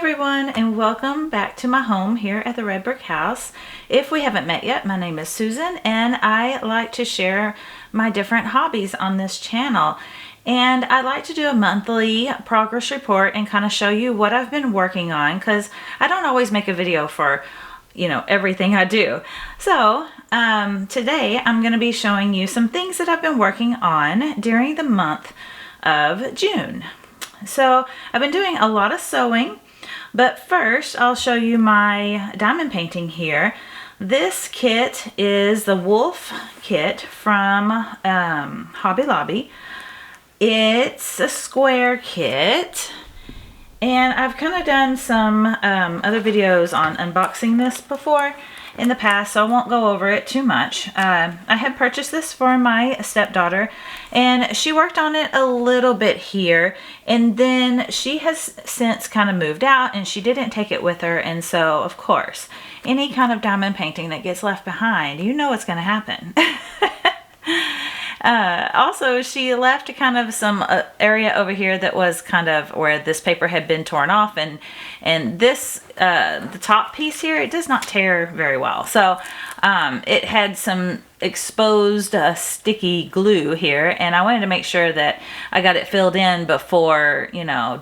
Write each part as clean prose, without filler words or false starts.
everyone, and welcome back to my home here at the Red Brick House. If we haven't met yet, my name is Susan and I like to share my different hobbies on this channel. And I like to do a monthly progress report and kind of show you what I've been working on, because I don't always make a video for everything I do. So today I'm going to be showing you some things that I've been working on during the month of June. So I've been doing a lot of sewing, but first I'll show you my diamond painting here. This kit is the Wolf kit from Hobby Lobby. It's a square kit, and I've kind of done some other videos on unboxing this before in the past, so I won't go over it too much. I had purchased this for my stepdaughter, and she worked on it a little bit here, and then she has since kind of moved out and she didn't take it with her. And so of course, any kind of diamond painting that gets left behind, you know what's going to happen. Also, she left kind of some area over here that was kind of where this paper had been torn off, and this the top piece here, it does not tear very well. So it had some exposed sticky glue here, and I wanted to make sure that I got it filled in before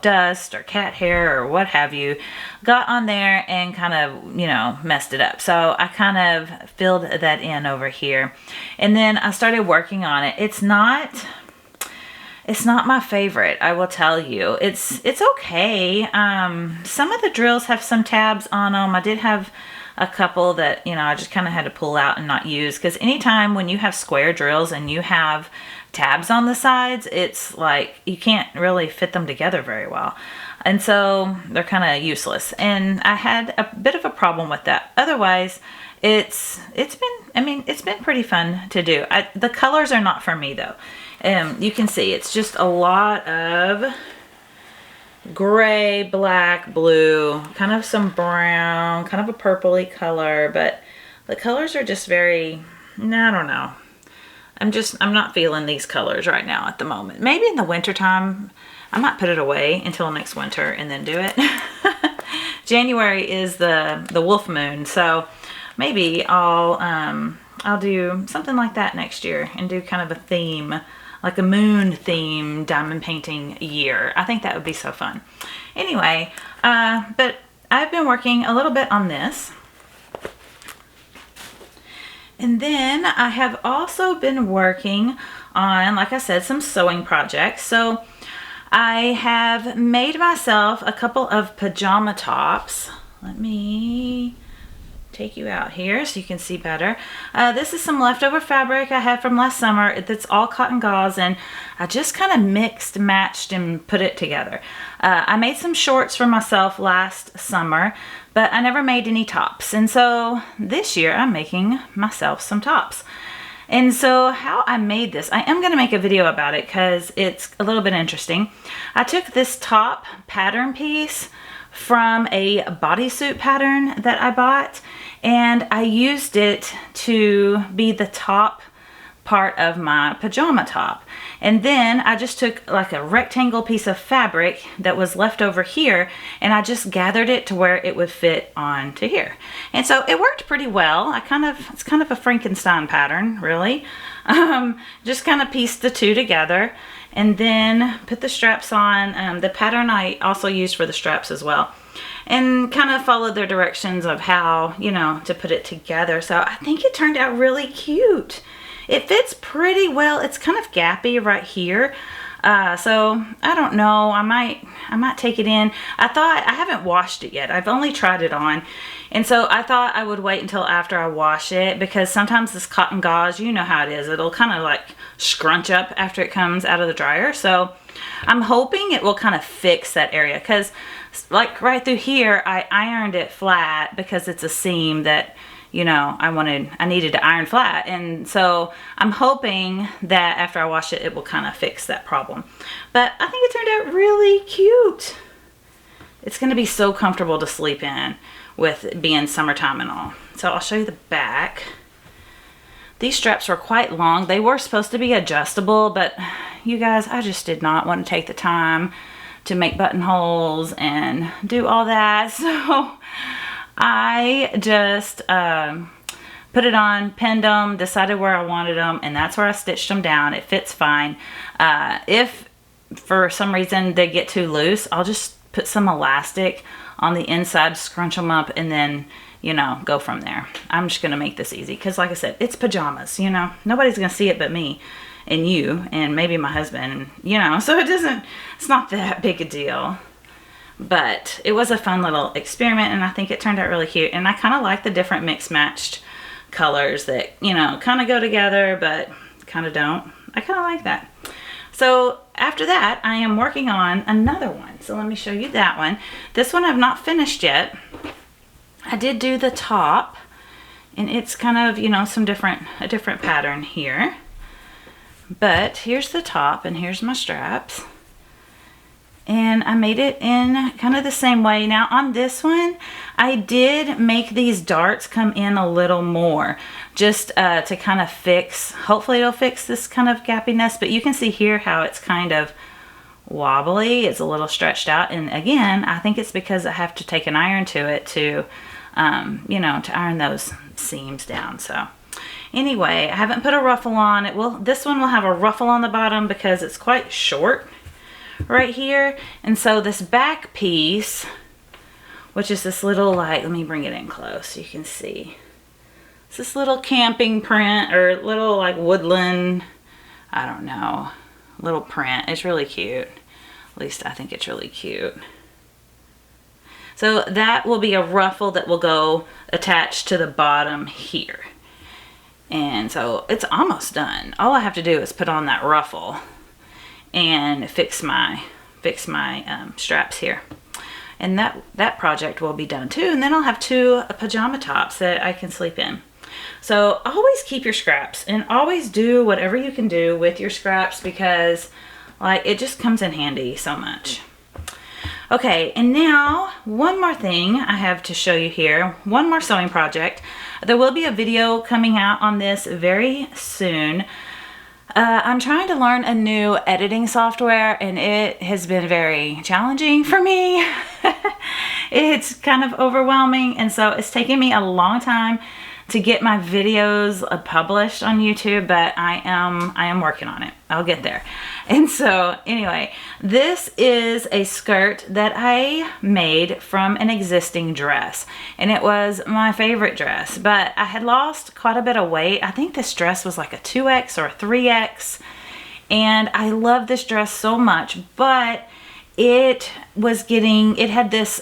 dust or cat hair or what have you got on there and kind of messed it up. So I kind of filled that in over here, and then I started working on it. It's not my favorite, I will tell you. It's okay. Some of the drills have some tabs on them. I did have a couple that I just kind of had to pull out and not use, because anytime when you have square drills and you have tabs on the sides, it's like you can't really fit them together very well, and so they're kind of useless. And I had a bit of a problem with that. Otherwise, it's been pretty fun to do. The colors are not for me though. You can see it's just a lot of gray, black, blue, kind of some brown, kind of a purpley color, but the colors are just very, I don't know. I'm not feeling these colors right now at the moment. Maybe in the winter time, I might put it away until next winter and then do it. January is the wolf moon, so maybe I'll do something like that next year and do kind of a theme, like a moon theme diamond painting year. I think that would be so fun. Anyway, but I've been working a little bit on this. And then I have also been working on, like I said, some sewing projects. So I have made myself a couple of pajama tops. Let me take you out here so you can see better. This is some leftover fabric I had from last summer. That's all cotton gauze, and I just kind of mixed, matched, and put it together. I made some shorts for myself last summer, but I never made any tops, and so this year I'm making myself some tops. And so how I made this, I am going to make a video about it because it's a little bit interesting. I took this top pattern piece from a bodysuit pattern that I bought, and I used it to be the top part of my pajama top. And then I just took like a rectangle piece of fabric that was left over here, and I just gathered it to where it would fit onto here. And so it worked pretty well. It's kind of a Frankenstein pattern, really. Just kind of pieced the two together and then put the straps on. The pattern I also used for the straps as well, and kind of followed their directions of how, to put it together. So I think it turned out really cute. It fits pretty well. It's kind of gappy right here. So I don't know, I might take it in. I haven't washed it yet. I've only tried it on. And so I thought I would wait until after I wash it, because sometimes this cotton gauze, you know how it is. It'll kind of like scrunch up after it comes out of the dryer. So I'm hoping it will kind of fix that area, because like right through here, I ironed it flat because it's a seam that I needed to iron flat. And so I'm hoping that after I wash it, it will kind of fix that problem. But I think it turned out really cute. It's going to be so comfortable to sleep in with being summertime and all. So I'll show you the back. These straps were quite long. They were supposed to be adjustable, but you guys, I just did not want to take the time to make buttonholes and do all that. So I just put it on, pinned them, decided where I wanted them, and that's where I stitched them down. It fits fine. If for some reason they get too loose, I'll just put some elastic on the inside, scrunch them up, and then, you know, go from there. I'm just going to make this easy because, like I said, it's pajamas, you know. Nobody's going to see it but me and you and maybe my husband, you know. So it's not that big a deal. But it was a fun little experiment, and I think it turned out really cute. And I kind of like the different mixed-matched colors that, you know, kind of go together but kind of don't. I kind of like that. So after that, I am working on another one. So let me show you that one. This one I've not finished yet. I did do the top, and it's kind of, you know, a different pattern here. But here's the top, and here's my straps. And I made it in kind of the same way. Now on this one, I did make these darts come in a little more, just to kind of fix, hopefully it'll fix this kind of gappiness, but you can see here how it's kind of wobbly. It's a little stretched out. And again, I think it's because I have to take an iron to it to, you know, to iron those seams down. So anyway, I haven't put a ruffle on. This one will have a ruffle on the bottom because it's quite short right here. And so this back piece, which is this little, like, let me bring it in close so you can see. It's this little camping print, or little like woodland, I don't know, little print. It's really cute. At least I think it's really cute. So that will be a ruffle that will go attached to the bottom here. And so it's almost done. All I have to do is put on that ruffle and fix my straps here, and that project will be done too. And then I'll have 2 pajama tops that I can sleep in. So always keep your scraps, and always do whatever you can do with your scraps, because like it just comes in handy so much. Okay, and now one more thing I have to show you here, one more sewing project. There will be a video coming out on this very soon. I'm trying to learn a new editing software, and it has been very challenging for me. It's kind of overwhelming, and so it's taken me a long time to get my videos published on YouTube, but I am working on it. I'll get there. And so anyway, this is a skirt that I made from an existing dress, and it was my favorite dress, but I had lost quite a bit of weight. I think this dress was like a 2X or a 3X, and I love this dress so much, but it had this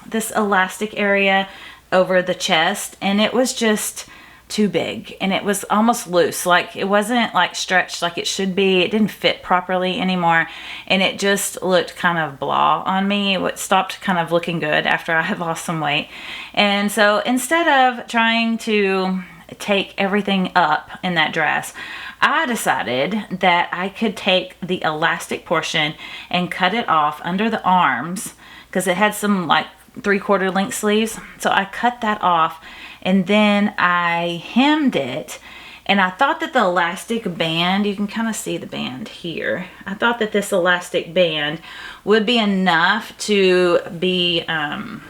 this elastic area over the chest, and it was just too big, and it was almost loose. Like it wasn't like stretched like it should be. It didn't fit properly anymore, and it just looked kind of blah on me. It stopped kind of looking good after I had lost some weight. And so instead of trying to take everything up in that dress, I decided that I could take the elastic portion and cut it off under the arms, because it had some like 3/4 length sleeves. So I cut that off, and then I hemmed it, and I thought that the elastic band, you can kind of see the band here, I thought that this elastic band would be enough to be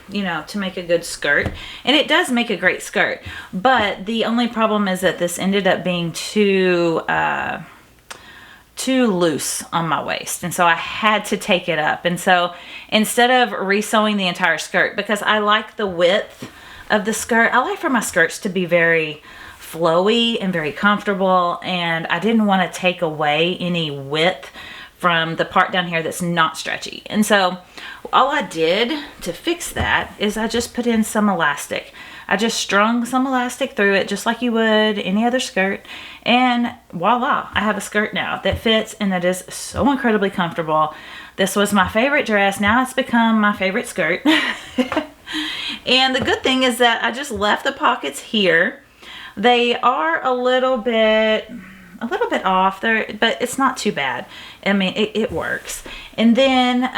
you know, to make a good skirt. And it does make a great skirt, but the only problem is that this ended up being too loose on my waist, and so I had to take it up. And so instead of resewing the entire skirt, because I like the width of the skirt, I like for my skirts to be very flowy and very comfortable, and I didn't want to take away any width from the part down here that's not stretchy. And so all I did to fix that is I just put in some elastic. I just strung some elastic through it just like you would any other skirt, and voila, I have a skirt now that fits and that is so incredibly comfortable. This was my favorite dress. Now it's become my favorite skirt. And the good thing is that I just left the pockets here. They are a little bit off there, but it's not too bad. I mean, it works. And then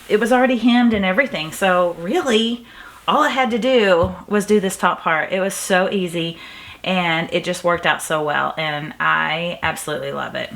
it was already hemmed and everything, so really all I had to do was do this top part. It was so easy, and it just worked out so well, and I absolutely love it.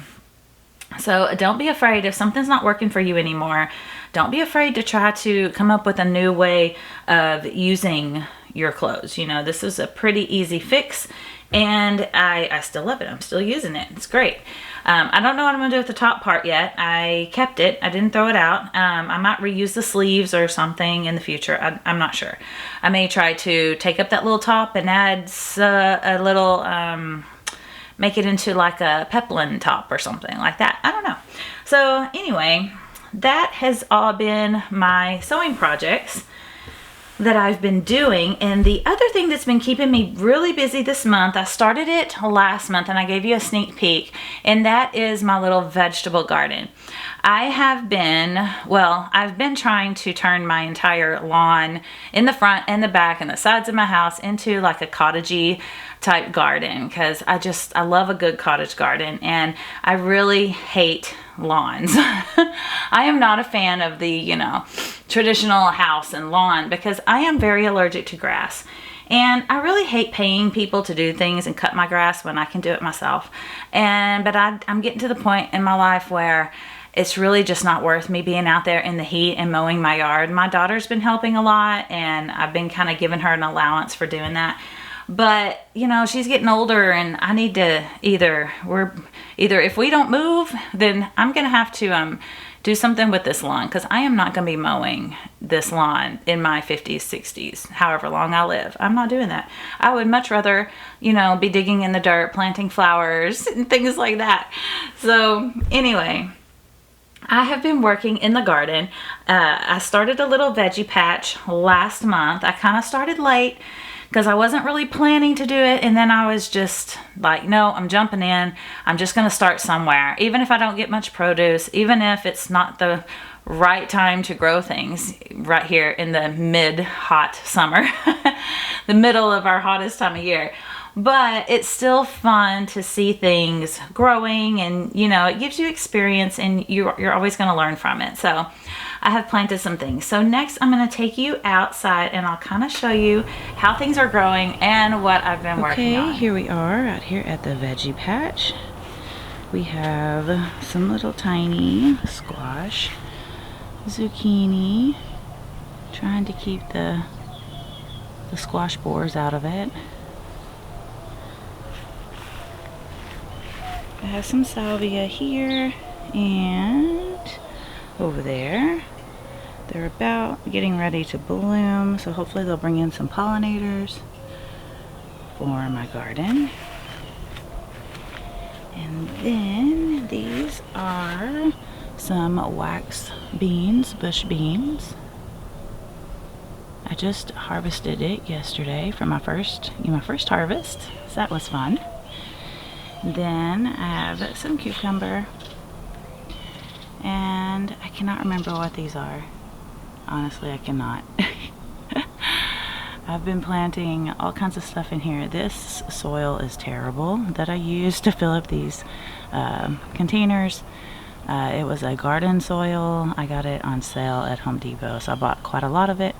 So don't be afraid if something's not working for you anymore. Don't be afraid to try to come up with a new way of using your clothes. You know, this is a pretty easy fix, and I still love it. I'm still using it. It's great. I don't know what I'm going to do with the top part yet. I kept it. I didn't throw it out. I might reuse the sleeves or something in the future. I'm not sure. I may try to take up that little top and add a little... make it into like a peplum top or something like that. I don't know. So anyway, that has all been my sewing projects that I've been doing. And the other thing that's been keeping me really busy this month, I started it last month and I gave you a sneak peek, and that is my little vegetable garden. I've been trying to turn my entire lawn in the front and the back and the sides of my house into like a cottagey type garden, because I love a good cottage garden, and I really hate lawns. I am not a fan of the, traditional house and lawn, because I am very allergic to grass. And I really hate paying people to do things and cut my grass when I can do it myself. But I'm getting to the point in my life where it's really just not worth me being out there in the heat and mowing my yard. My daughter's been helping a lot, and I've been kind of giving her an allowance for doing that. But, she's getting older, and I need to either if we don't move, then I'm going to have to do something with this lawn, because I am not going to be mowing this lawn in my 50s, 60s, however long I live. I'm not doing that. I would much rather, be digging in the dirt, planting flowers and things like that. So anyway, I have been working in the garden. I started a little veggie patch last month. I kind of started late because I wasn't really planning to do it, and then I was just like, no, I'm jumping in. I'm just going to start somewhere, even if I don't get much produce, even if it's not the right time to grow things right here in the mid-hot summer, the middle of our hottest time of year. But it's still fun to see things growing, and it gives you experience, and you're always going to learn from it. So I have planted some things. So next I'm going to take you outside, and I'll kind of show you how things are growing and what I've been working on. Okay, here we are out here at the veggie patch. We have some little tiny squash, zucchini, trying to keep the squash borers out of it. I have some salvia here and over there. They're about getting ready to bloom, so hopefully they'll bring in some pollinators for my garden. And then these are some wax beans, bush beans. I just harvested it yesterday for my first harvest, so that was fun. Then I have some cucumber, and I cannot remember what these are. Honestly, I cannot. I've been planting all kinds of stuff in here. This soil is terrible that I used to fill up these containers. It was a garden soil. I got it on sale at Home Depot, so I bought quite a lot of it,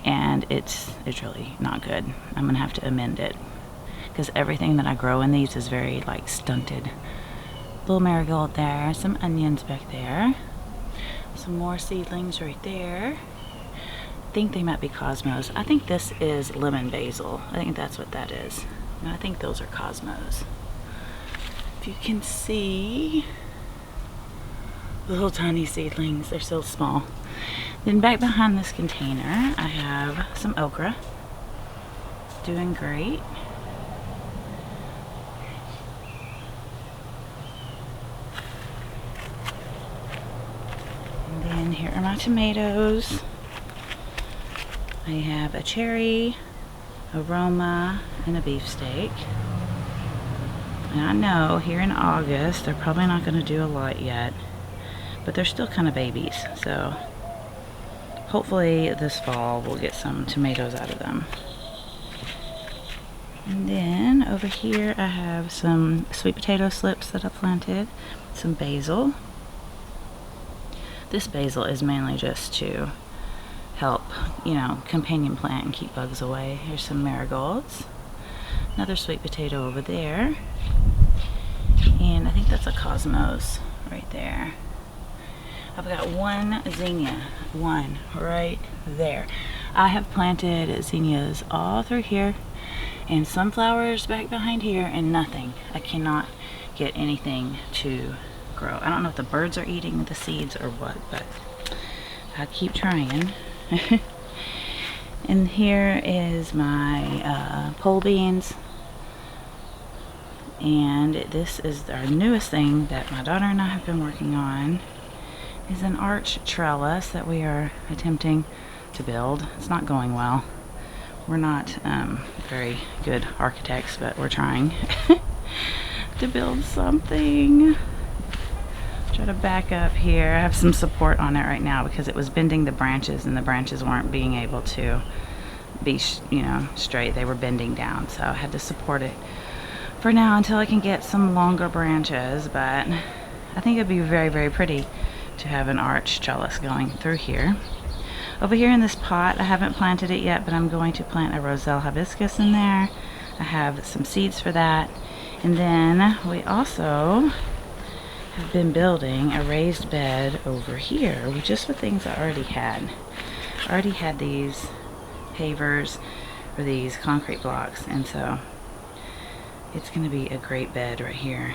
and it's really not good. I'm gonna have to amend it, because everything that I grow in these is very like stunted. Little marigold there, some onions back there, some more seedlings right there. I think they might be cosmos. I think this is lemon basil. I think that's what that is. And I think those are cosmos. If you can see the little tiny seedlings, they're so small. Then back behind this container, I have some okra. Doing great. And then here are my tomatoes. I have a cherry, a Roma, and a beefsteak. And I know here in August they're probably not going to do a lot yet, but they're still kind of babies, so hopefully this fall we'll get some tomatoes out of them. And then over here I have some sweet potato slips that I planted, some basil. This basil is mainly just to help, companion plant and keep bugs away. Here's some marigolds. Another sweet potato over there. And I think that's a cosmos right there. I've got one zinnia, one right there. I have planted zinnias all through here and sunflowers back behind here and nothing. I cannot get anything to grow. I don't know if the birds are eating the seeds or what, but I keep trying. And here is my pole beans. And this is our newest thing that my daughter and I have been working on, is an arch trellis that we are attempting to build. It's not going well. We're not very good architects, but we're trying to build something. Try to back up here. I have some support on it right now because it was bending the branches and the branches weren't being able to be, straight. They were bending down, so I had to support it for now until I can get some longer branches. But I think it'd be very, very pretty to have an arch trellis going through here. Over here in this pot, I haven't planted it yet, but I'm going to plant a roselle hibiscus in there. I have some seeds for that. And then we also have been building a raised bed over here with just the things I already had. I already had these pavers for these concrete blocks, and so it's going to be a great bed right here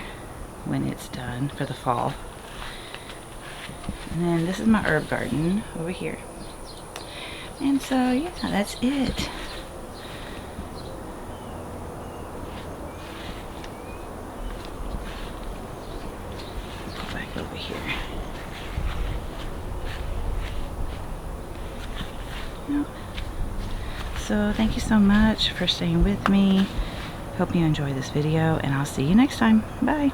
when it's done for the fall. And then this is my herb garden over here. And so yeah, that's it. Go back over here. Yep. So thank you so much for staying with me. Hope you enjoy this video, and I'll see you next time. Bye.